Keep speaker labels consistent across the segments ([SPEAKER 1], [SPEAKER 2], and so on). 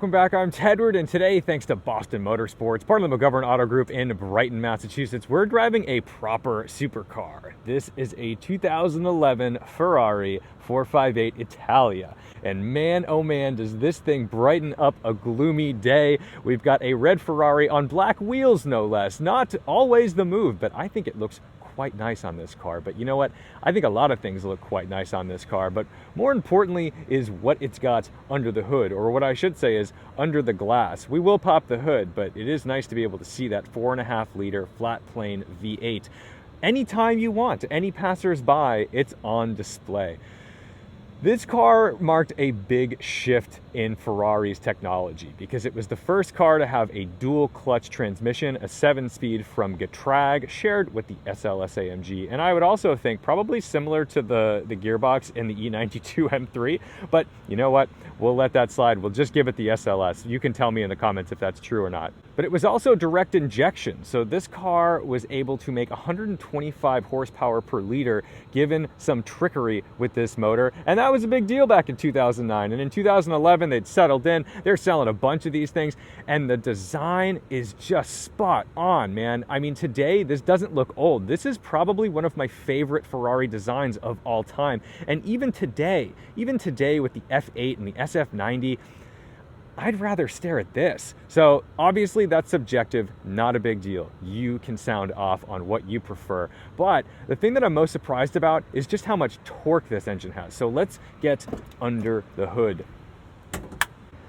[SPEAKER 1] welcome back. I'm Tedward, and today, thanks to Boston Motorsports, part of the McGovern Auto Group in Brighton, Massachusetts, we're driving a proper supercar. This is a 2011 Ferrari 458 Italia. And man, oh man, does this thing brighten up a gloomy day. We've got a red Ferrari on black wheels, no less. Not always the move, but I think it looks quite nice on this car. But you know what? I think a lot of things look quite nice on this car, but more importantly is what it's got under the hood, or what I should say is under the glass. We will pop the hood, but it is nice to be able to see that 4.5 liter flat plane V8 anytime you want. Any passers-by, it's on display. This car marked a big shift in Ferrari's technology because it was the first car to have a dual clutch transmission, a 7-speed from Getrag, shared with the SLS AMG. And I would also think probably similar to the gearbox in the E92 M3, but you know what? We'll let that slide. We'll just give it the SLS. You can tell me in the comments if that's true or not. But it was also direct injection. So this car was able to make 125 horsepower per liter given some trickery with this motor. And that was a big deal back in 2009. And in 2011, they'd settled in. They're selling a bunch of these things. And the design is just spot on, man. I mean, today, this doesn't look old. This is probably one of my favorite Ferrari designs of all time. And even today with the F8 and the SF90, I'd rather stare at this. So obviously that's subjective, not a big deal. You can sound off on what you prefer. But the thing that I'm most surprised about is just how much torque this engine has. So let's get under the hood.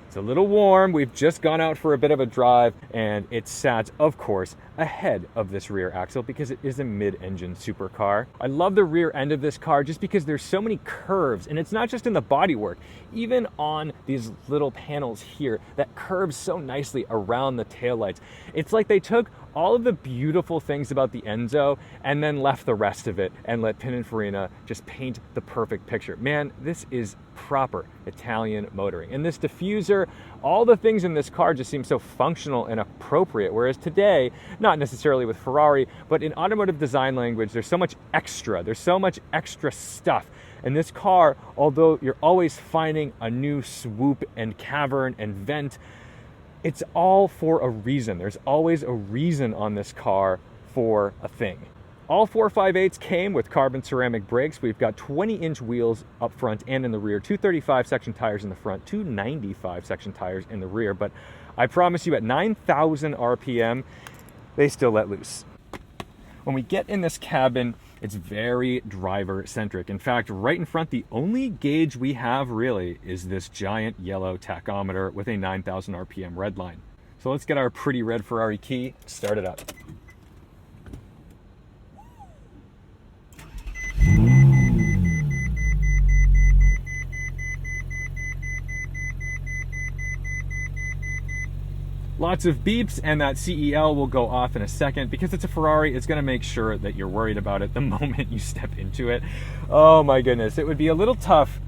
[SPEAKER 1] It's a little warm. We've just gone out for a bit of a drive, and it sat, of course, ahead of this rear axle because it is a mid-engine supercar. I love the rear end of this car just because there's so many curves, and it's not just in the bodywork, even on these little panels here that curves so nicely around the taillights. It's like they took all of the beautiful things about the Enzo and then left the rest of it and let Pininfarina just paint the perfect picture. Man, this is proper Italian motoring. And this diffuser, all the things in this car just seem so functional and appropriate, whereas today, not necessarily with Ferrari, but in automotive design language, there's so much extra stuff. And this car, although you're always finding a new swoop and cavern and vent, it's all for a reason. There's always a reason on this car for a thing. All 458s came with carbon ceramic brakes. We've got 20-inch wheels up front and in the rear, 235 section tires in the front, 295 section tires in the rear. But I promise you, at 9,000 RPM, they still let loose. When we get in this cabin, it's very driver-centric. In fact, right in front, the only gauge we have really is this giant yellow tachometer with a 9,000 RPM red line. So let's get our pretty red Ferrari key, start it up. Lots of beeps, and that CEL will go off in a second. Because it's a Ferrari, it's going to make sure that you're worried about it the moment you step into it. Oh my goodness, it would be a little tough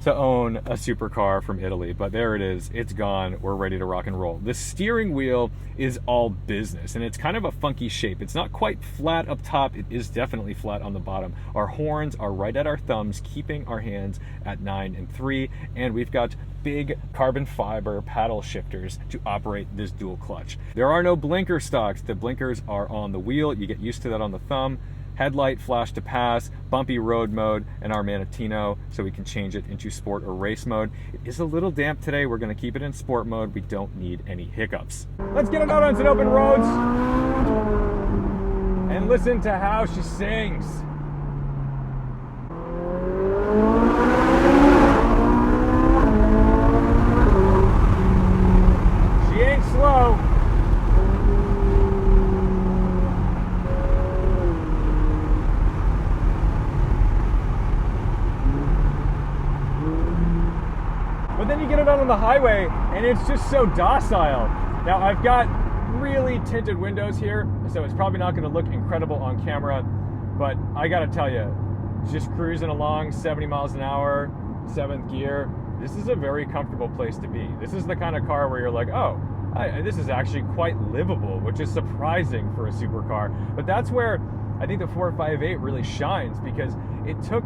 [SPEAKER 1] to own a supercar from Italy, but there it is. It's gone. We're ready to rock and roll. The steering wheel is all business, and it's kind of a funky shape. It's not quite flat up top. It is definitely flat on the bottom. Our horns are right at our thumbs, keeping our hands at 9 and 3, and we've got big carbon fiber paddle shifters to operate this dual clutch. There are no blinker stocks. The blinkers are on the wheel. You get used to that on the thumb. Headlight, flash to pass, bumpy road mode, and our Manatino, so we can change it into sport or race mode. It is a little damp today. We're going to keep it in sport mode. We don't need any hiccups. Let's get it out on some open roads and listen to how she sings. She ain't slow. But then you get it out on the highway and it's just so docile. Now I've got really tinted windows here, so it's probably not going to look incredible on camera, but I gotta tell you, just cruising along 70 miles an hour, 7th gear, this is a very comfortable place to be. This is the kind of car where you're like, oh, this is actually quite livable, which is surprising for a supercar. But that's where I think the 458 really shines, because it took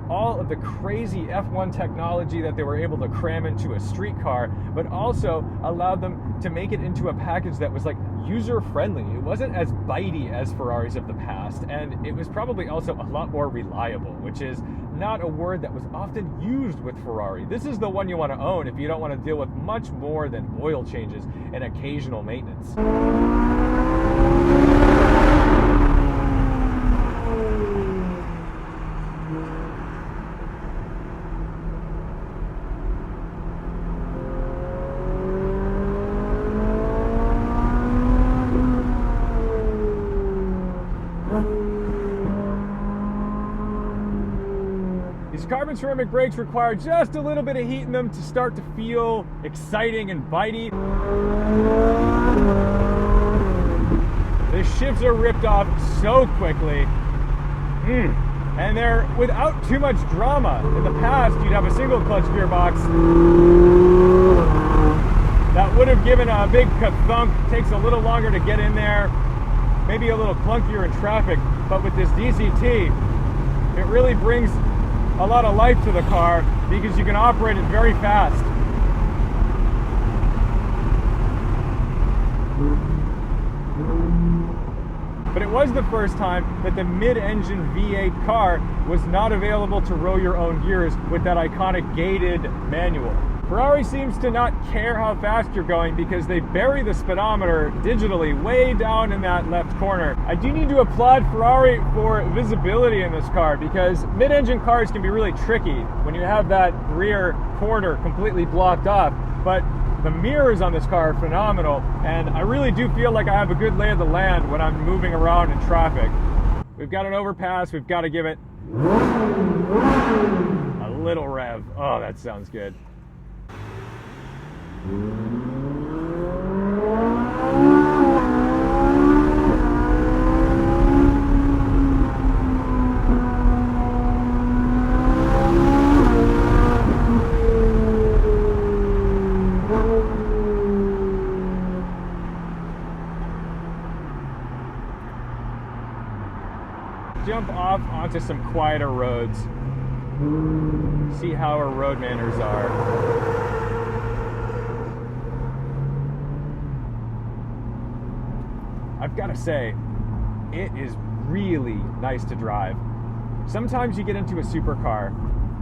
[SPEAKER 1] all of the crazy F1 technology that they were able to cram into a street car, but also allowed them to make it into a package that was like user-friendly. It wasn't as bitey as Ferraris of the past, and it was probably also a lot more reliable, which is not a word that was often used with Ferrari. This is the one you want to own if you don't want to deal with much more than oil changes and occasional maintenance. These carbon ceramic brakes require just a little bit of heat in them to start to feel exciting and bitey. The shifts are ripped off so quickly. And they're without too much drama. In the past, you'd have a single clutch gearbox that would have given a big ka-thunk. Takes a little longer to get in there, maybe a little clunkier in traffic, but with this DCT, it really brings a lot of life to the car because you can operate it very fast. But it was the first time that the mid-engine V8 car was not available to row your own gears with that iconic gated manual. Ferrari seems to not care how fast you're going because they bury the speedometer digitally way down in that left corner. I do need to applaud Ferrari for visibility in this car because mid-engine cars can be really tricky when you have that rear corner completely blocked off. But the mirrors on this car are phenomenal, and I really do feel like I have a good lay of the land when I'm moving around in traffic. We've got an overpass, we've got to give it a little rev. Oh, that sounds good. Jump off onto some quieter roads. See how our road manners are. I've got to say, it is really nice to drive. Sometimes you get into a supercar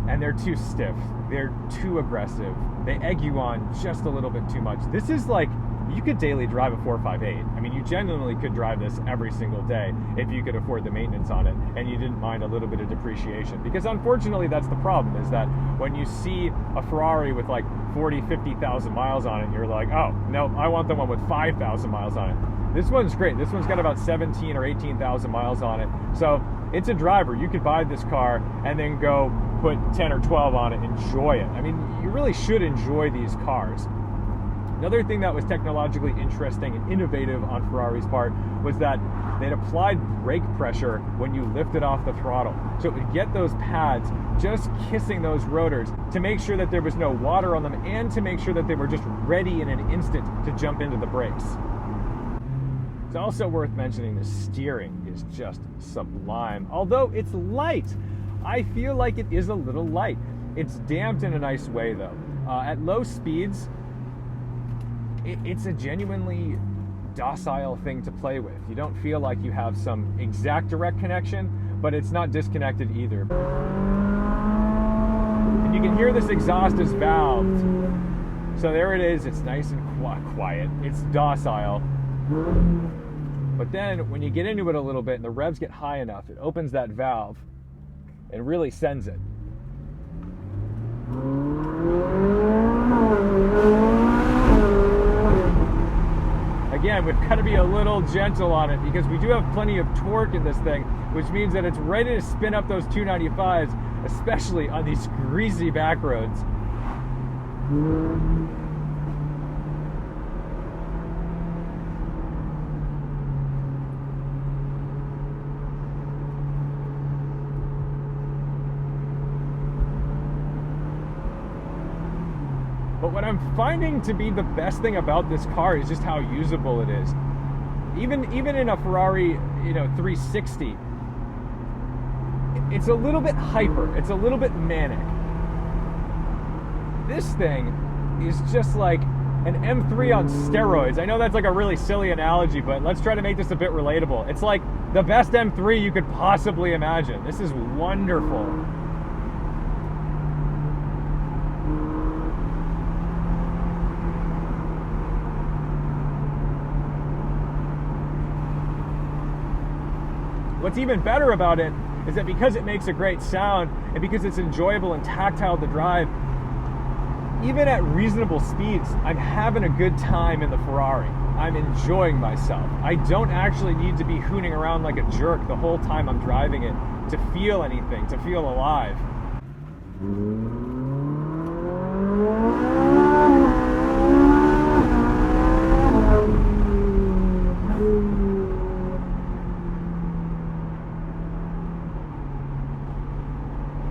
[SPEAKER 1] and they're too stiff, they're too aggressive, they egg you on just a little bit too much. This is like, you could daily drive a 458. I mean, you genuinely could drive this every single day if you could afford the maintenance on it and you didn't mind a little bit of depreciation. Because unfortunately, that's the problem, is that when you see a Ferrari with like 40, 50,000 miles on it, you're like, oh, no, I want the one with 5,000 miles on it. This one's great. This one's got about 17 or 18,000 miles on it. So it's a driver. You could buy this car and then go put 10 or 12 on it, enjoy it. I mean, you really should enjoy these cars. Another thing that was technologically interesting and innovative on Ferrari's part was that they'd applied brake pressure when you lifted off the throttle. So it would get those pads just kissing those rotors to make sure that there was no water on them and to make sure that they were just ready in an instant to jump into the brakes. It's also worth mentioning the steering is just sublime. Although it's light, I feel like it is a little light. It's damped in a nice way though. At low speeds, it's a genuinely docile thing to play with. You don't feel like you have some exact direct connection, but it's not disconnected either. And you can hear this exhaust is valved. So there it is, it's nice and quiet. It's docile. But then when you get into it a little bit and the revs get high enough, it opens that valve and really sends it. Again, we've got to be a little gentle on it because we do have plenty of torque in this thing, which means that it's ready to spin up those 295s, especially on these greasy back roads. But what I'm finding to be the best thing about this car is just how usable it is. Even in a Ferrari, 360, it's a little bit hyper, it's a little bit manic. This thing is just like an M3 on steroids. I know that's like a really silly analogy, but let's try to make this a bit relatable. It's like the best M3 you could possibly imagine. This is wonderful. What's even better about it is that because it makes a great sound and because it's enjoyable and tactile to drive, even at reasonable speeds, I'm having a good time in the Ferrari. I'm enjoying myself. I don't actually need to be hooning around like a jerk the whole time I'm driving it to feel anything, to feel alive.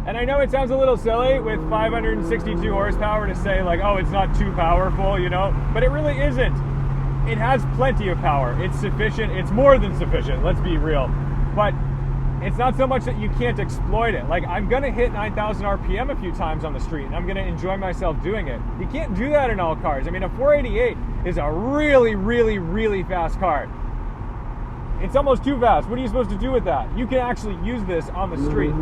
[SPEAKER 1] And I know it sounds a little silly with 562 horsepower to say like, oh, it's not too powerful, you know, but it really isn't. It has plenty of power. It's sufficient. It's more than sufficient, let's be real. But it's not so much that you can't exploit it. Like, I'm gonna hit 9,000 RPM a few times on the street and I'm gonna enjoy myself doing it. You can't do that in all cars. I mean, a 488 is a really, really, really fast car. It's almost too fast. What are you supposed to do with that? You can actually use this on the street.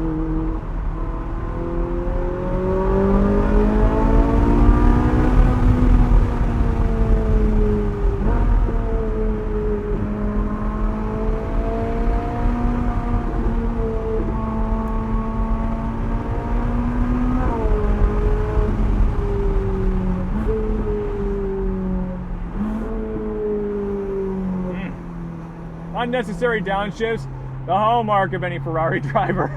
[SPEAKER 1] Unnecessary downshifts, the hallmark of any Ferrari driver.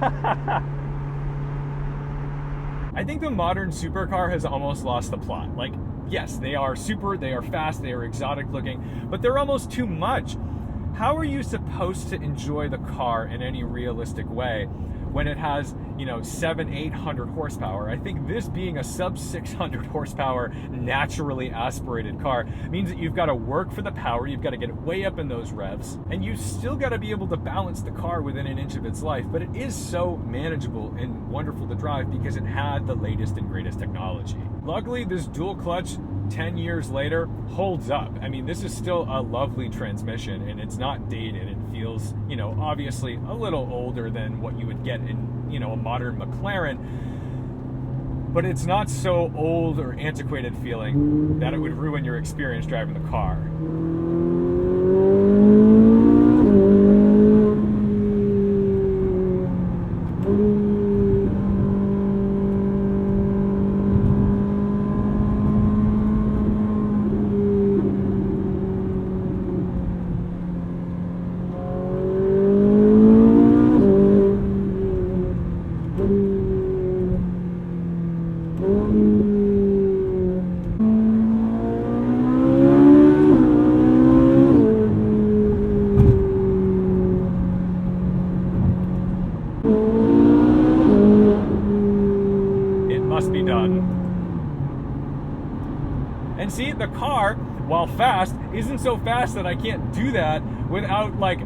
[SPEAKER 1] I think the modern supercar has almost lost the plot. Like, yes, they are super, they are fast, they are exotic looking, but they're almost too much. How are you supposed to enjoy the car in any realistic way when it has, you know, 700-800 horsepower? I think this being a sub 600 horsepower naturally aspirated car means that you've got to work for the power, you've got to get way up in those revs, and you still got to be able to balance the car within an inch of its life. But it is so manageable and wonderful to drive because it had the latest and greatest technology. Luckily, this dual clutch 10 years later holds up. I mean, this is still a lovely transmission and it's not dated. It feels, you know, obviously a little older than what you would get in, you know, a modern McLaren, but it's not so old or antiquated feeling that it would ruin your experience driving the car. And see, the car, while fast, isn't so fast that I can't do that without like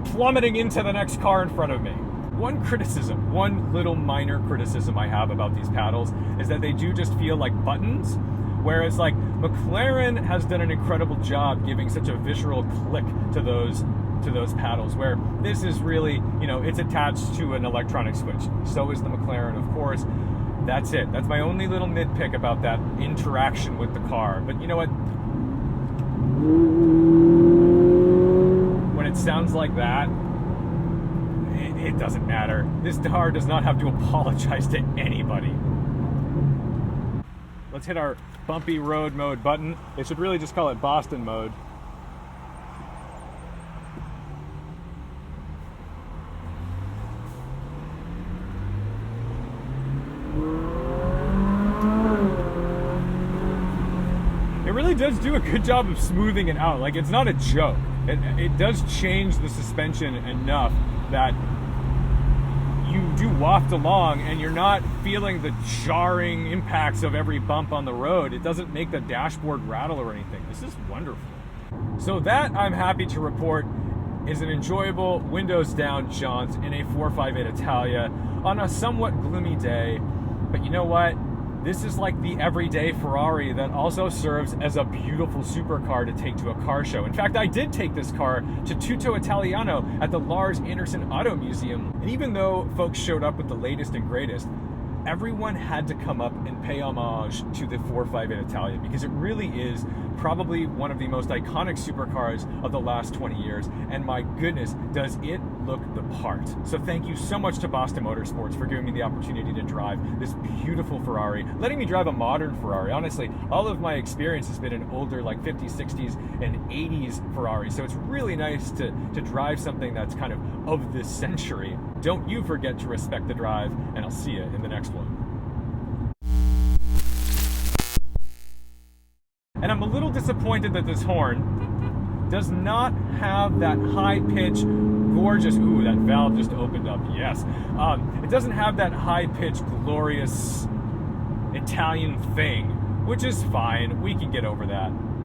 [SPEAKER 1] plummeting into the next car in front of me. One criticism, one little minor criticism I have about these paddles is that they do just feel like buttons, whereas like McLaren has done an incredible job giving such a visceral click to those paddles, where this is really, you know, it's attached to an electronic switch. So is the McLaren, of course. That's it. That's my only little nitpick about that interaction with the car. But you know what? When it sounds like that, it doesn't matter. This car does not have to apologize to anybody. Let's hit our bumpy road mode button. They should really just call it Boston mode. It really does do a good job of smoothing it out. Like, it's not a joke. It does change the suspension enough that you do waft along and you're not feeling the jarring impacts of every bump on the road. It doesn't make the dashboard rattle or anything. This is wonderful. So that, I'm happy to report, is an enjoyable windows down jaunt in a 458 Italia on a somewhat gloomy day. But you know what? This is like the everyday Ferrari that also serves as a beautiful supercar to take to a car show. In fact, I did take this car to Tutto Italiano at the Lars Anderson Auto Museum. And even though folks showed up with the latest and greatest, everyone had to come up and pay homage to the 458 Italia because it really is probably one of the most iconic supercars of the last 20 years. And my goodness, does it look the part. So thank you so much to Boston Motorsports for giving me the opportunity to drive this beautiful Ferrari, letting me drive a modern Ferrari. Honestly, all of my experience has been in older like 50s, 60s, and 80s Ferrari. So it's really nice to drive something that's kind of this century. Don't you forget to respect the drive, and I'll see you in the next one. And I'm a little disappointed that this horn does not have that high-pitched, gorgeous, ooh, that valve just opened up, yes. It doesn't have that high-pitched, glorious Italian thing, which is fine. We can get over that.